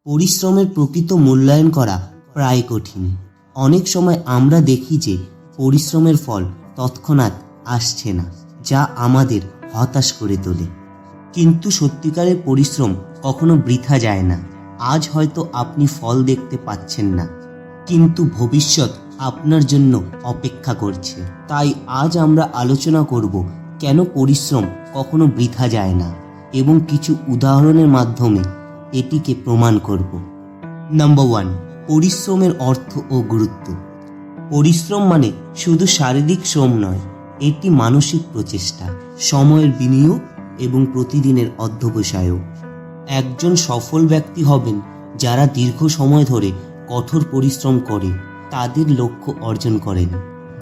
পরিশ্রমের প্রকৃত মূল্যায়ন করা প্রায় কঠিন। অনেক সময় আমরা দেখি যে পরিশ্রমের ফল তৎক্ষণাৎ আসছে না, যা আমাদের হতাশ করে তোলে। কিন্তু সত্যিকারের পরিশ্রম কখনো বৃথা যায় না। আজ হয়তো আপনি ফল দেখতে পাচ্ছেন না, কিন্তু ভবিষ্যৎ আপনার জন্য অপেক্ষা করছে। তাই আজ আমরা আলোচনা করব কেন পরিশ্রম কখনো বৃথা যায় না এবং কিছু উদাহরণের মাধ্যমে এটিকে প্রমাণ করব। নাম্বার 1, পরিশ্রমের অর্থ ও গুরুত্ব। পরিশ্রম মানে শুধু শারীরিক শ্রম নয়, এটি মানসিক প্রচেষ্টা, সময়ের বিনিয়োগ এবং প্রতিদিনের অধ্যবসায়ও। একজন সফল ব্যক্তি হবেন যারা দীর্ঘ সময় ধরে কঠোর পরিশ্রম করে তাদের লক্ষ্য অর্জন করেন।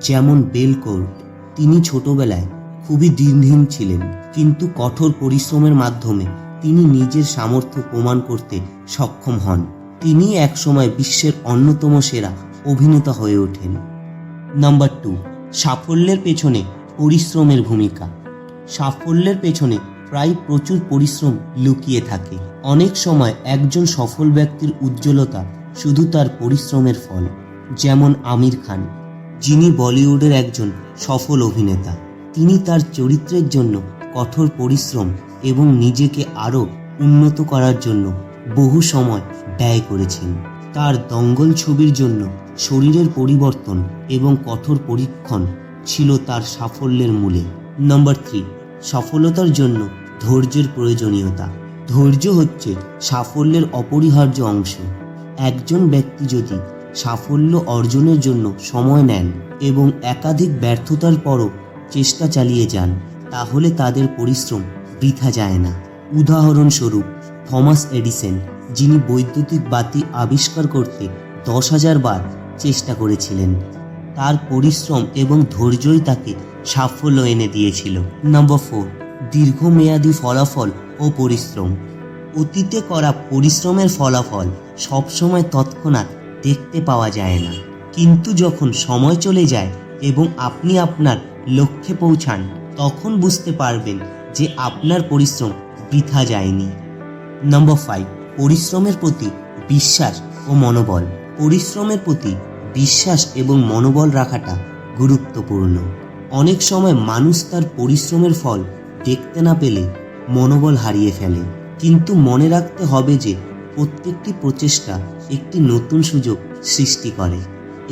যেমন বেল কোর্ট, তিনি ছোটবেলায় খুবই দিনহীন ছিলেন, কিন্তু কঠোর পরিশ্রমের মাধ্যমে তিনি নিজের সামর্থ্য প্রমাণ করতে সক্ষম হন। তিনি একসময় বিশ্বের অন্যতম সেরা অভিনেতা হয়ে ওঠেন। নাম্বার 2, সাফল্যের পেছনে পরিশ্রমের ভূমিকা। সাফল্যের পেছনে প্রায় প্রচুর পরিশ্রম লুকিয়ে থাকে। অনেক সময় একজন সফল ব্যক্তির উজ্জ্বলতা শুধু তার পরিশ্রমের ফল। যেমন আমির খান, যিনি বলিউডের একজন সফল অভিনেতা। তিনি তার চরিত্রের জন্য কঠোর পরিশ্রম এবং নিজেকে আরও উন্নত করার জন্য বহু সময় ব্যয় করেছেন। তার দঙ্গল ছবির জন্য শরীরের পরিবর্তন এবং কঠোর পরীক্ষণ ছিল তার সাফল্যের মূলে। নাম্বার 3, সফলতার জন্য ধৈর্যের প্রয়োজনীয়তা। ধৈর্য হচ্ছে সাফল্যের অপরিহার্য অংশ। একজন ব্যক্তি যদি সাফল্য অর্জনের জন্য সময় নেন এবং একাধিক ব্যর্থতার পরও চেষ্টা চালিয়ে যান, তাহলে তাদের পরিশ্রম বৃথা যায় না। উদাহরণস্বরূপ থমাস এডিসন, যিনি বৈদ্যুতিক বাতি আবিষ্কার করতে 10,000 বার চেষ্টা করেছিলেন। তার পরিশ্রম এবং ধৈর্যই তাকে সাফল্য এনে দিয়েছিল। নাম্বার 4, দীর্ঘমেয়াদী ফলাফল ও পরিশ্রম। অতীতে করা পরিশ্রমের ফলাফল সবসময় তৎক্ষণাৎ দেখতে পাওয়া যায় না, কিন্তু যখন সময় চলে যায় এবং আপনি আপনার লক্ষ্যে পৌঁছান, তখন বুঝতে পারবেন যে আপনার পরিশ্রম বৃথা যায়নি। নাম্বার 5, পরিশ্রমের প্রতি বিশ্বাস ও মনোবল। পরিশ্রমের প্রতি বিশ্বাস এবং মনোবল রাখাটা গুরুত্বপূর্ণ। অনেক সময় মানুষ তার পরিশ্রমের ফল দেখতে না পেলে মনোবল হারিয়ে ফেলে, কিন্তু মনে রাখতে হবে যে প্রত্যেকটি প্রচেষ্টা একটি নতুন সুযোগ সৃষ্টি করে।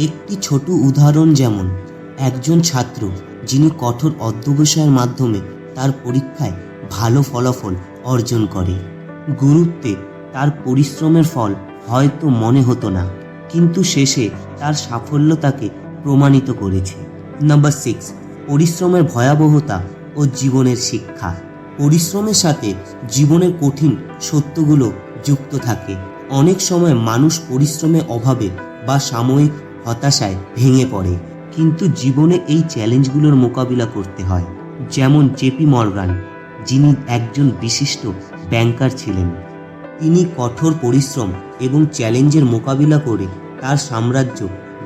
একটি ছোট উদাহরণ, যেমন একজন ছাত্র যিনি কঠোর অধ্যবসায়ের মাধ্যমে তার পরীক্ষায় ভালো ফলাফল অর্জন করে। গুরুত্বে তার পরিশ্রমের ফল হয়তো মনে হতো না, কিন্তু শেষে তার সাফল্য তাকে প্রমাণিত করেছে। নাম্বার 6, পরিশ্রমের ভয়াবহতা ও জীবনের শিক্ষা। পরিশ্রমের সাথে জীবনের কঠিন সত্যগুলো যুক্ত থাকে। অনেক সময় মানুষ পরিশ্রমের অভাবে বা সাময়িক হতাশায় ভেঙে পড়ে, কিন্তু জীবনে এই চ্যালেঞ্জগুলোর মোকাবিলা করতে হয়। যেমন জেপি মর্গান, যিনি একজন বিশিষ্ট ব্যাংকার ছিলেন। তিনি কঠোর পরিশ্রম এবং চ্যালেঞ্জের মোকাবিলা করে তার সাম্রাজ্য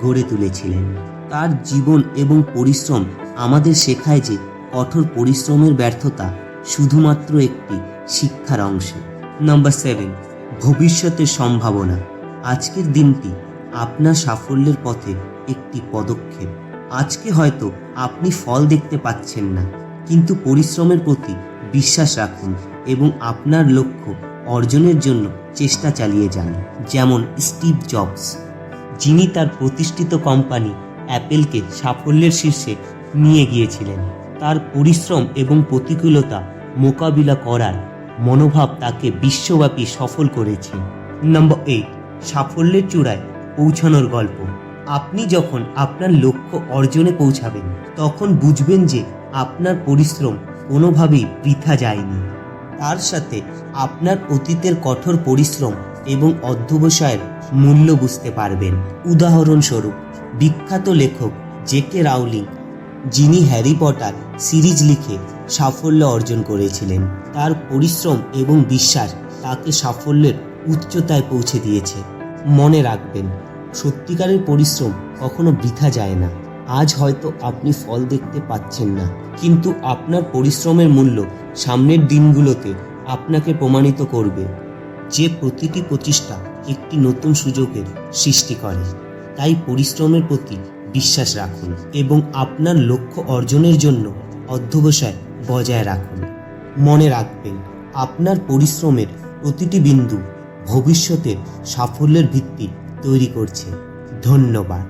গড়ে তুলেছিলেন। তার জীবন এবং পরিশ্রম আমাদের শেখায় যে কঠোর পরিশ্রমের ব্যর্থতা শুধুমাত্র একটি শিক্ষার অংশ। নাম্বার 7, ভবিষ্যতের সম্ভাবনা। আজকের দিনটি আপনার সাফল্যের পথে একটি পদক্ষেপ। আজকে হয়তো আপনি ফল দেখতে পাচ্ছেন না, কিন্তু পরিশ্রমের প্রতি বিশ্বাস রাখুন এবং আপনার লক্ষ্য অর্জনের জন্য চেষ্টা চালিয়ে যান। যেমন স্টিভ জবস, যিনি তার প্রতিষ্ঠিত কোম্পানি অ্যাপেলকে সাফল্যের শীর্ষে নিয়ে গিয়েছিলেন। তার পরিশ্রম এবং প্রতিকূলতা মোকাবিলা করার মনোভাব তাকে বিশ্বব্যাপী সফল করেছে। নাম্বার 8, সাফল্যের চূড়ায় পৌঁছানোর গল্প। আপনি যখন আপনার লক্ষ্য অর্জনে পৌঁছাবেন, তখন বুঝবেন যে আপনার পরিশ্রম কোনোভাবেই বৃথা যায়নি। তার সাথে আপনার অতীতের কঠোর পরিশ্রম এবং অধ্যবসায়ের মূল্য বুঝতে পারবেন। উদাহরণস্বরূপ বিখ্যাত লেখক জেকে রাউলিং, যিনি হ্যারি পটার সিরিজ লিখে সাফল্য অর্জন করেছিলেন। তার পরিশ্রম এবং বিশ্বাস তাকে সাফল্যের উচ্চতায় পৌঁছে দিয়েছে। মনে রাখবেন, সত্যিকারের পরিশ্রম কখনো বৃথা যায় না। আজ হয়তো আপনি ফল দেখতে পাচ্ছেন না, কিন্তু আপনার পরিশ্রমের মূল্য সামনের দিনগুলোতে আপনাকে প্রমাণিত করবে যে প্রতিটি প্রচেষ্টা একটি নতুন সুযোগের সৃষ্টি করে। তাই পরিশ্রমের প্রতি বিশ্বাস রাখুন এবং আপনার লক্ষ্য অর্জনের জন্য অধ্যবসায় বজায় রাখুন। মনে রাখবেন, আপনার পরিশ্রমের প্রতিটি বিন্দু ভবিষ্যতের সাফল্যের ভিত্তি তৈরি করছে। ধন্যবাদ।